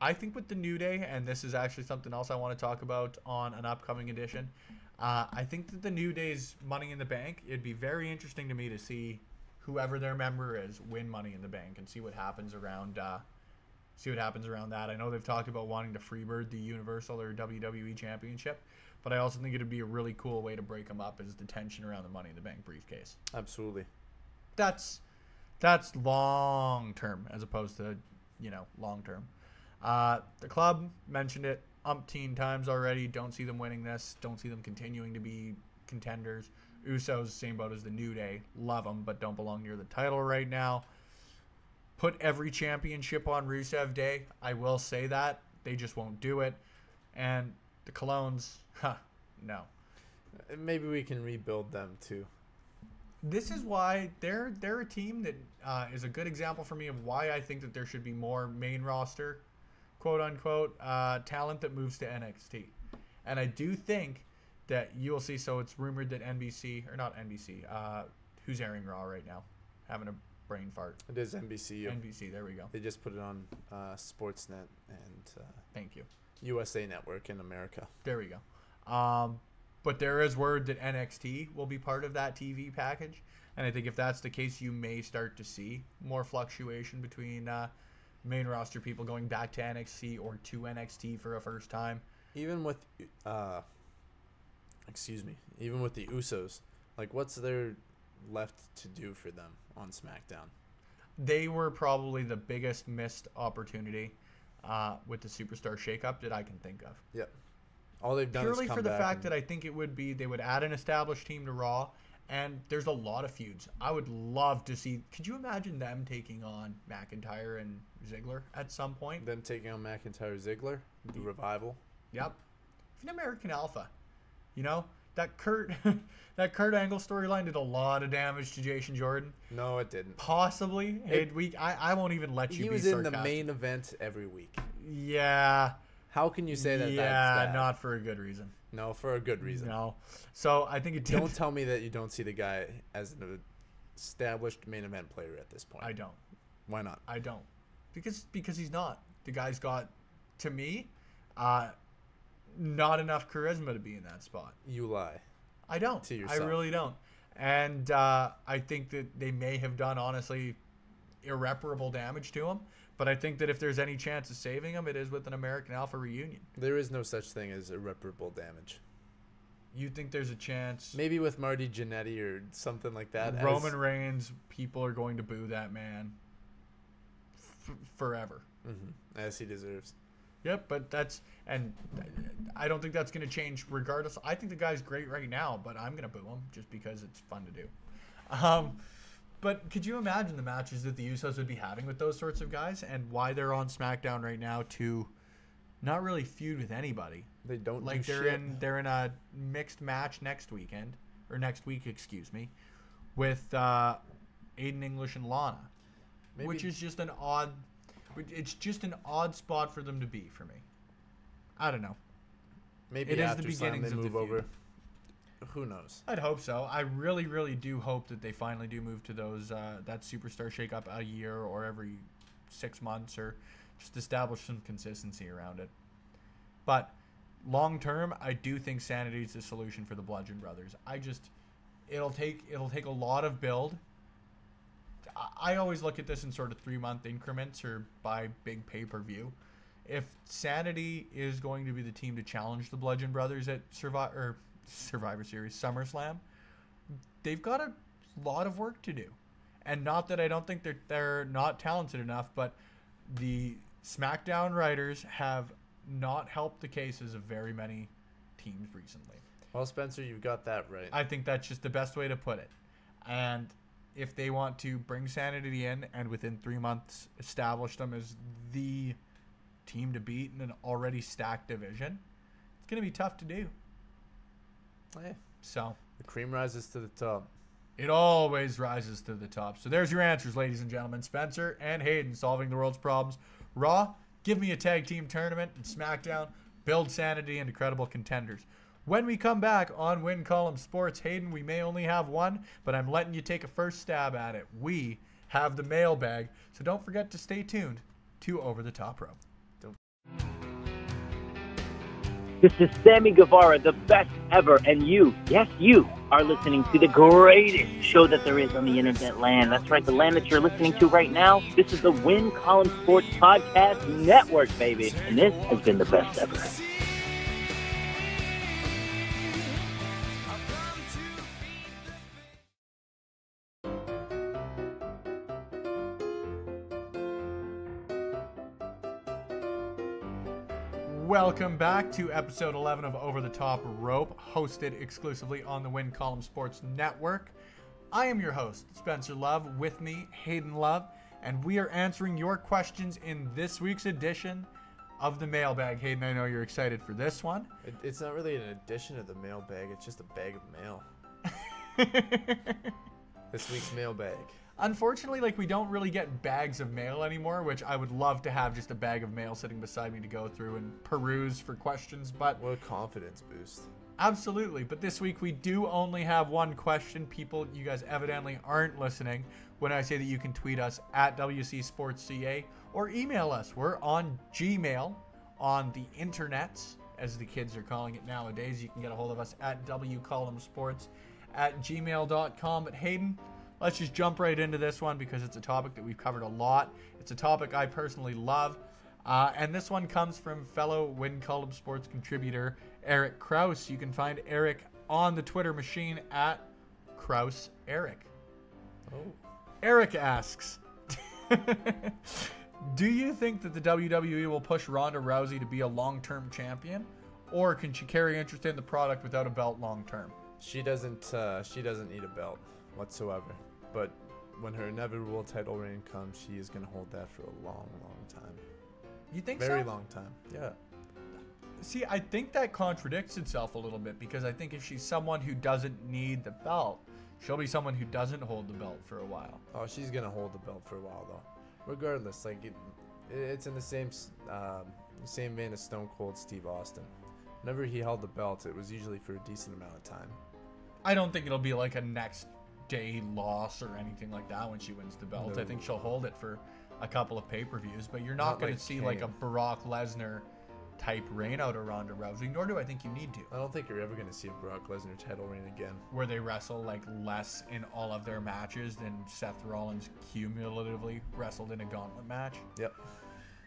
I think with the New Day, and this is actually something else I want to talk about on an upcoming edition, I think that the New Day's Money in the Bank, it'd be very interesting to me to see whoever their member is win Money in the Bank and see what happens around that. I know they've talked about wanting to freebird the Universal or WWE Championship, but I also think it'd be a really cool way to break them up is the tension around the Money in the Bank briefcase. Absolutely. That's long term as opposed to, long term. The club mentioned it umpteen times already. Don't see them winning this. Don't see them continuing to be contenders. Usos, same boat as the New Day. Love them, but don't belong near the title right now. Put every championship on Rusev Day. I will say that. They just won't do it. And the Colognes, no. Maybe we can rebuild them too. This is why they're a team that is a good example for me of why I think that there should be more main roster, quote unquote, talent that moves to NXT. And I do think that you'll see, so it's rumored that who's airing Raw right now? Having a brain fart. It is NBC. NBC, there we go. They just put it on Sportsnet and thank you. USA Network in America. There we go. But there is word that NXT will be part of that TV package. And I think if that's the case, you may start to see more fluctuation between main roster people going back to NXT or to NXT for a first time. Even with, even with the Usos, like what's there left to do for them on SmackDown? They were probably the biggest missed opportunity with the Superstar shakeup that I can think of. Yep. All they've done purely is come for the back fact that I think it would be they would add an established team to Raw, and there's a lot of feuds. I would love to see. Could you imagine them taking on McIntyre and Ziggler at some point? Them taking on McIntyre, Ziggler, the revival. Yep. Even American Alpha, that Kurt Angle storyline did a lot of damage to Jason Jordan. No, it didn't. Possibly. I won't even let you. He was in the main event every week. Yeah. How can you say that? Yeah, that's bad? not for a good reason. No, for a good reason. No. So I think it did. Don't tell me that you don't see the guy as an established main event player at this point. I don't. Why not? I don't. Because he's not. The guy's got, to me, not enough charisma to be in that spot. You lie. I don't. To yourself. I really don't. And I think that they may have done, honestly, irreparable damage to him. But I think that if there's any chance of saving him, it is with an American Alpha reunion. There is no such thing as irreparable damage. You think there's a chance? Maybe with Marty Jannetty or something like that. Roman Reigns, people are going to boo that man forever. Mm-hmm. As he deserves. Yep, but I don't think that's going to change regardless. I think the guy's great right now, but I'm going to boo him just because it's fun to do. But could you imagine the matches that the Usos would be having with those sorts of guys, and why they're on SmackDown right now to not really feud with anybody? They don't like do they're in a mixed match next week, with Aiden English and Lana, which is just an odd. It's just an odd spot for them to be for me. I don't know. Maybe it after is the beginnings they of move the over. Who knows? I'd hope so. I really, really do hope that they finally do move to those that Superstar shakeup a year or every 6 months or just establish some consistency around it. But long term, I do think Sanity is the solution for the Bludgeon Brothers. It'll take a lot of build. I always look at this in sort of 3-month increments or by big pay-per-view. If Sanity is going to be the team to challenge the Bludgeon Brothers at Survivor Series, SummerSlam, they've got a lot of work to do. And not that I don't think they're not talented enough, but the SmackDown writers have not helped the cases of very many teams recently. Well, Spencer, you've got that right. I think that's just the best way to put it. And if they want to bring Sanity in and within 3 months establish them as the team to beat in an already stacked division, it's going to be tough to do. Hey, so the cream rises to the top. It always rises to the top. So there's your answers, ladies and gentlemen. Spencer and Hayden solving the world's problems. Raw, give me a tag team tournament. And SmackDown, build Sanity into credible contenders. When we come back on Win Column Sports, Hayden, we may only have one, but I'm letting you take a first stab at it. We have the mailbag, so don't forget to stay tuned to Over the Top Rope. This is Sammy Guevara, the best ever, and you, yes, you, are listening to the greatest show that there is on the internet land. That's right, the land that you're listening to right now. This is the Win Column Sports Podcast Network, baby, and this has been the best ever. Welcome back to episode 11 of Over the Top Rope, hosted exclusively on the Win Column Sports Network. I am your host, Spencer Love, with me, Hayden Love, and we are answering your questions in this week's edition of the mailbag. Hayden, I know you're excited for this one. It's not really an addition of the mailbag, it's just a bag of mail. This week's mailbag. Unfortunately, we don't really get bags of mail anymore, which I would love to have just a bag of mail sitting beside me to go through and peruse for questions, but... What a confidence boost. Absolutely, but this week we do only have one question. People, you guys evidently aren't listening when I say that you can tweet us at WCSportsCA or email us. We're on Gmail, on the internet, as the kids are calling it nowadays. You can get a hold of us at wcolumnsports@gmail.com. But Hayden... let's just jump right into this one because it's a topic that we've covered a lot. It's a topic I personally love. And this one comes from fellow Win Column Sports contributor Eric Kraus. You can find Eric on the Twitter machine at KrausEric. Oh. Eric asks, do you think that the WWE will push Ronda Rousey to be a long-term champion? Or can she carry interest in the product without a belt long-term? She doesn't need a belt whatsoever. But when her inevitable title reign comes, she is going to hold that for a long, long time. You think so? Very long time, yeah. See, I think that contradicts itself a little bit because I think if she's someone who doesn't need the belt, she'll be someone who doesn't hold the belt for a while. Oh, she's going to hold the belt for a while, though. Regardless, it's in the same vein as Stone Cold Steve Austin. Whenever he held the belt, it was usually for a decent amount of time. I don't think it'll be like a next day loss or anything like that when she wins the belt. No. I think she'll hold it for a couple of pay-per-views, but you're not going to see like a Brock Lesnar type reign out of Ronda Rousey, nor do I think you need to. I don't think you're ever going to see a Brock Lesnar title reign again. Where they wrestle less in all of their matches than Seth Rollins cumulatively wrestled in a gauntlet match. Yep.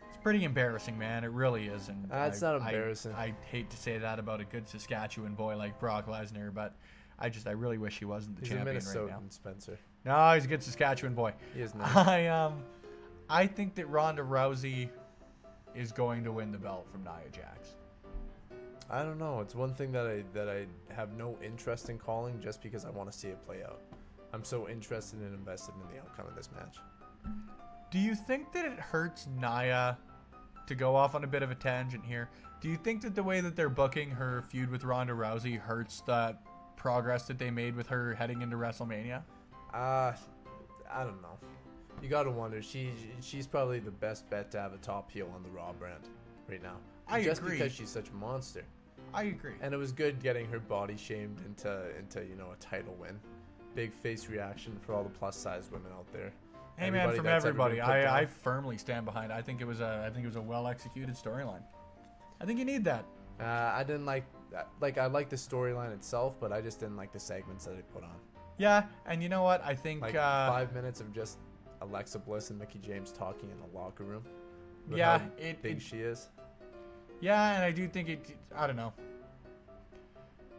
It's pretty embarrassing, man. It really is. And That's not embarrassing. I hate to say that about a good Saskatchewan boy like Brock Lesnar, but I really wish he wasn't the champion right now. He's a Minnesotan, now. Spencer. No, he's a good Saskatchewan boy. He is not. I think that Ronda Rousey is going to win the belt from Nia Jax. I don't know. It's one thing that I have no interest in calling just because I want to see it play out. I'm so interested and invested in the outcome of this match. Do you think that it hurts Nia, to go off on a bit of a tangent here, do you think that the way that they're booking her feud with Ronda Rousey hurts the progress that they made with her heading into WrestleMania? I don't know. You gotta wonder. She's probably the best bet to have a top heel on the Raw brand right now. Just agree. Because she's such a monster. I agree. And it was good getting her body shamed into a title win. Big face reaction for all the plus size women out there. Hey man, from that's ever everybody, been put I down. firmly stand behind it. I think it was a well executed storyline. I think you need that. I didn't like I like the storyline itself, but I just didn't like the segments that they put on. Yeah, and you know what? I think Like 5 minutes of just Alexa Bliss and Mickie James talking in the locker room. With Yeah, how big she is. Yeah, and I do think I don't know.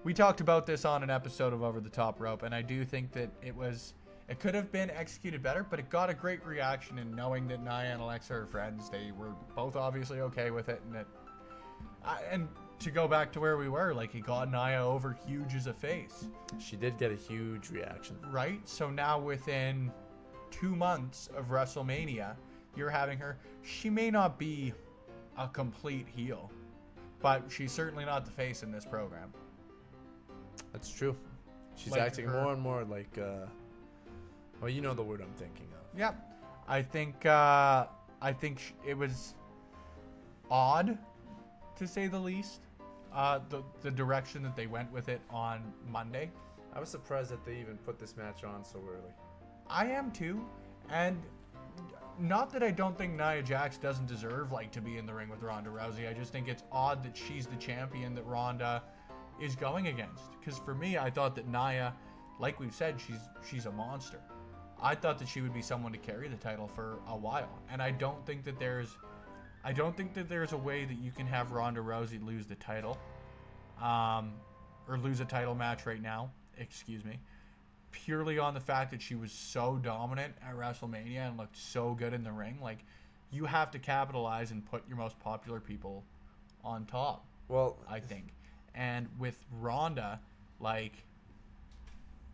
We talked about this on an episode of Over the Top Rope, and I do think that it could have been executed better, but it got a great reaction. And knowing that Nia and Alexa are friends, they were both obviously okay with it, and to go back to where we were, like, it got Nia over huge as a face. She did get a huge reaction. Right? So now within 2 months of WrestleMania, you're having her. She may not be a complete heel, but she's certainly not the face in this program. That's true. She's Like acting more and more like, well, you know the word I'm thinking of. Yep. I think it was odd, to say the least, the direction that they went with it on Monday. I was surprised that they even put this match on so early. I am too, and not that I don't think Nia Jax doesn't deserve to be in the ring with Ronda Rousey. I just think it's odd that she's the champion that Ronda is going against. Because for me, I thought that Nia, like we've said, she's a monster. I thought that she would be someone to carry the title for a while, and I don't think that there's a way that you can have Ronda Rousey lose the title, or lose a title match right now. Excuse me. Purely on the fact that she was so dominant at WrestleMania and looked so good in the ring. Like, you have to capitalize and put your most popular people on top. Well, I think. And with Ronda,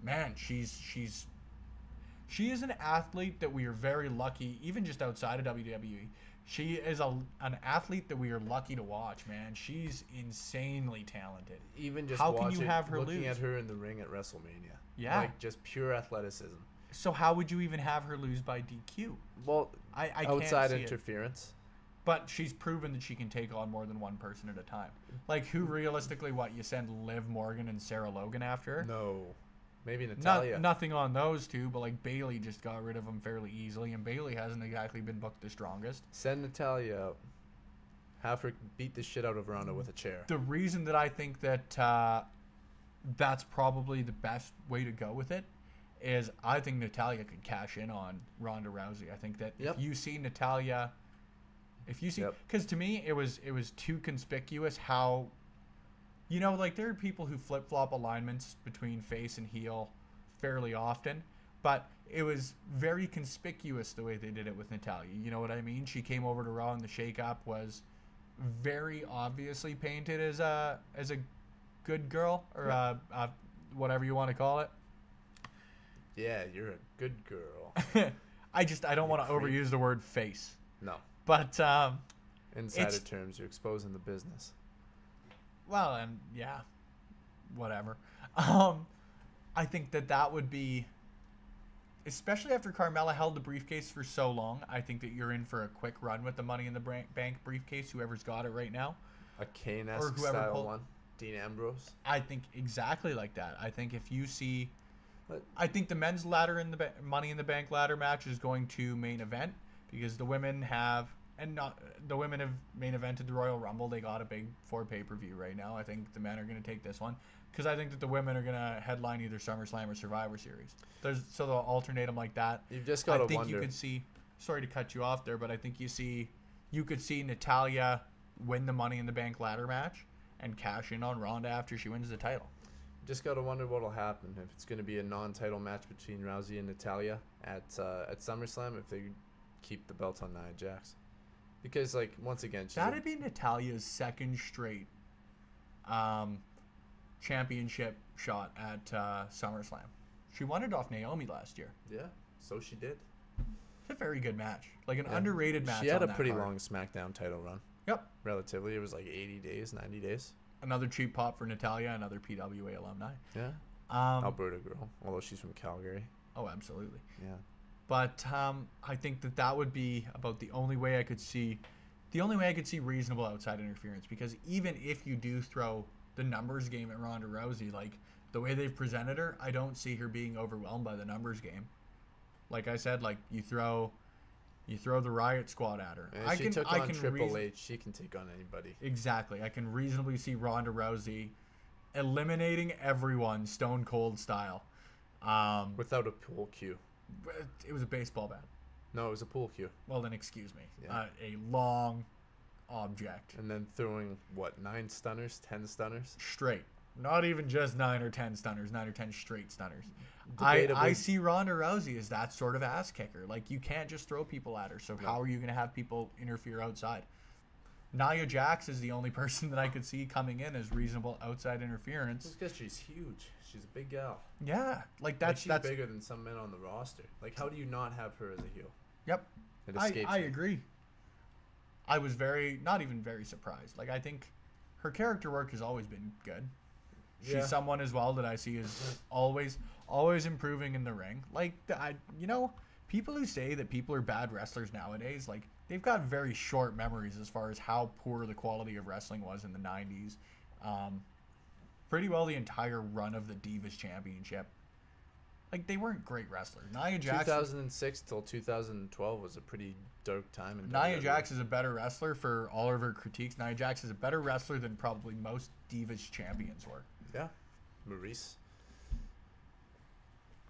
man, she is an athlete that we are very lucky, even just outside of WWE. She is an athlete that we are lucky to watch, man. She's insanely talented. Even just how can you have her looking lose? at her in the ring at WrestleMania. Yeah. Just pure athleticism. So how would you even have her lose by DQ? Well, I outside can't see interference. It. But she's proven that she can take on more than one person at a time. Who realistically, you send Liv Morgan and Sarah Logan after her? No. Maybe Natalya. Nothing on those two, but Bayley just got rid of them fairly easily, and Bayley hasn't exactly been booked the strongest. Send Natalya out. Have her beat the shit out of Ronda with a chair. The reason that I think that that's probably the best way to go with it is I think Natalya could cash in on Ronda Rousey. I think that if you see Natalya, because to me it was too conspicuous how. There are people who flip-flop alignments between face and heel fairly often, but it was very conspicuous the way they did it with Natalya. You know what I mean? She came over to Raw and the shake-up was very obviously painted as a good girl, or whatever you want to call it. Yeah, you're a good girl. I don't want to overuse the word face. No. But insider terms, you're exposing the business. Well, and yeah, whatever. I think that would be, especially after Carmella held the briefcase for so long, I think that you're in for a quick run with the Money in the Bank briefcase, whoever's got it right now. A Kane-esque style one. Dean Ambrose. I think exactly like that. I think if you see, I think the men's ladder in the Money in the Bank ladder match is going to main event because the women have main evented the Royal Rumble. They got a big 4 pay-per-view right now. I think the men are going to take this one because I think that the women are going to headline either SummerSlam or Survivor Series. So they'll alternate them like that. You've just got to wonder. I think you could see. Sorry to cut you off there, but I think you could see Natalya win the Money in the Bank ladder match and cash in on Ronda after she wins the title. Just got to wonder what'll happen if it's going to be a non-title match between Rousey and Natalya at SummerSlam if they keep the belt on Nia Jax. Because, once again, that'd be Natalya's second straight championship shot at SummerSlam. She won it off Naomi last year. Yeah, so she did. It's a very good match. An underrated match. She had a pretty long SmackDown title run. Yep. Relatively. It was 80 days, 90 days. Another cheap pop for Natalya, another PWA alumni. Yeah. Alberta girl, although she's from Calgary. Oh, absolutely. Yeah. But I think that would be about the only way I could see reasonable outside interference. Because even if you do throw the numbers game at Ronda Rousey, the way they've presented her, I don't see her being overwhelmed by the numbers game. Like I said, like you throw the Riot Squad at her. And she took on Triple H. She can take on anybody. Exactly. I can reasonably see Ronda Rousey eliminating everyone Stone Cold style. Without a pool cue. It was a baseball bat. No, it was a pool cue. Well, then excuse me. Yeah. A long object. And then throwing, 9 stunners? 10 stunners? Straight. Not even just 9 or 10 stunners. 9 or 10 straight stunners. Debatably. I see Ronda Rousey as that sort of ass kicker. Like, you can't just throw people at her. So how are you going to have people interfere outside? Nia Jax is the only person that I could see coming in as reasonable outside interference. It's because she's huge. She's a big gal. Yeah. Like, she's bigger than some men on the roster. Like, how do you not have her as a heel? Yep. It escapes I me. agree. I was not even very surprised. Like, I think her character work has always been good. She's someone as well that I see is always improving in the ring. Like, people who say that people are bad wrestlers nowadays, like, they've got very short memories as far as how poor the quality of wrestling was in the 90s. Pretty well the entire run of the Divas Championship. Like, they weren't great wrestlers. Nia Jax 2006 till 2012 was a pretty dark time. In Nia WWE. Jax is a better wrestler for all of her critiques. Nia Jax is a better wrestler than probably most Divas champions were. Yeah. Maurice.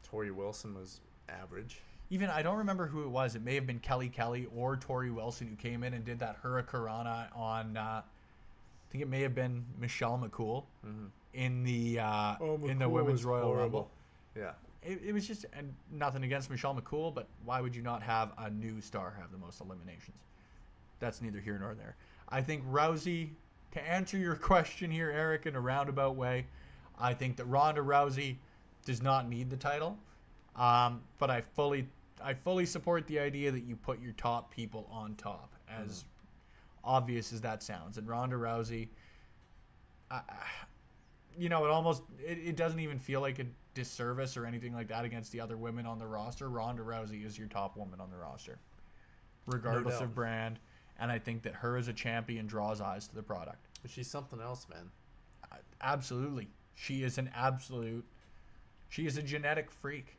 Tori Wilson was average. Even, I don't remember who it was. It may have been Kelly or Tori Wilson who came in and did that Hurricanrana on, I think it may have been Michelle McCool in the Women's Royal Rumble. Yeah. It was just, and nothing against Michelle McCool, but why would you not have a new star have the most eliminations? That's neither here nor there. I think Rousey, to answer your question here, Eric, in a roundabout way, I think that Ronda Rousey does not need the title. But I fully support the idea that you put your top people on top, as obvious as that sounds. And Ronda Rousey, it doesn't even feel like a disservice or anything like that against the other women on the roster. Ronda Rousey is your top woman on the roster, regardless of brand. And I think that her as a champion draws eyes to the product. But she's something else, man. Absolutely. She is a genetic freak.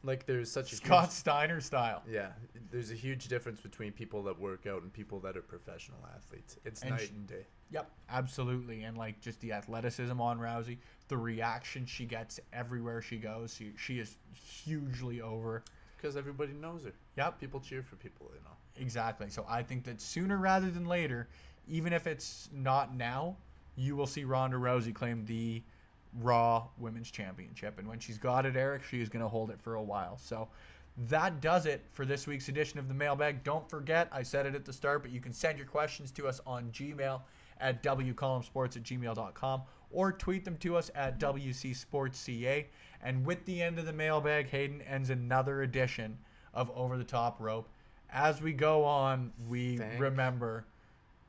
Like, there's such a Scott Steiner style. Yeah, there's a huge difference between people that work out and people that are professional athletes. It's night and day. Yep, absolutely. And, like, just the athleticism on Rousey, the reaction she gets everywhere she goes. She is hugely over. Because everybody knows her. Yep. People cheer for people they know. Exactly. So I think that sooner rather than later, even if it's not now, you will see Ronda Rousey claim the Raw Women's Championship. And when she's got it, Eric, she is going to hold it for a while. So that does it for this week's edition of the Mailbag. Don't forget, I said it at the start, but you can send your questions to us on Gmail at wcolumnsports@gmail.com or tweet them to us at WCSportsCA. And with the end of the Mailbag, Hayden ends another edition of Over the Top Rope. As we go on, we remember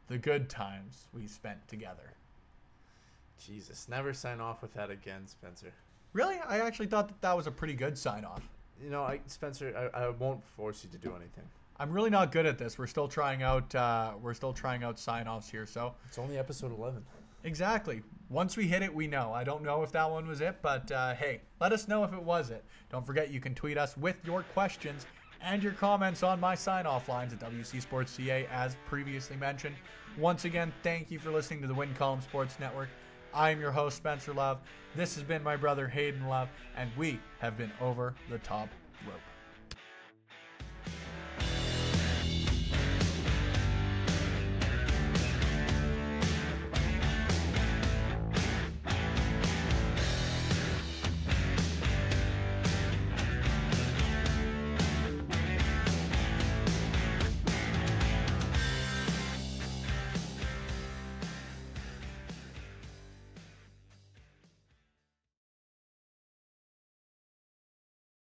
the good times we spent together. Jesus, never sign off with that again, Spencer. Really? I actually thought that was a pretty good sign-off. Spencer, I won't force you to do anything. I'm really not good at this. We're still trying out sign-offs here, so it's only episode 11. Exactly. Once we hit it, we know. I don't know if that one was it, but hey, let us know if it was it. Don't forget, you can tweet us with your questions and your comments on my sign-off lines at WCSportsCA, as previously mentioned. Once again, thank you for listening to the Win Column Sports Network. I am your host, Spencer Love. This has been my brother, Hayden Love, and we have been Over the Top Rope.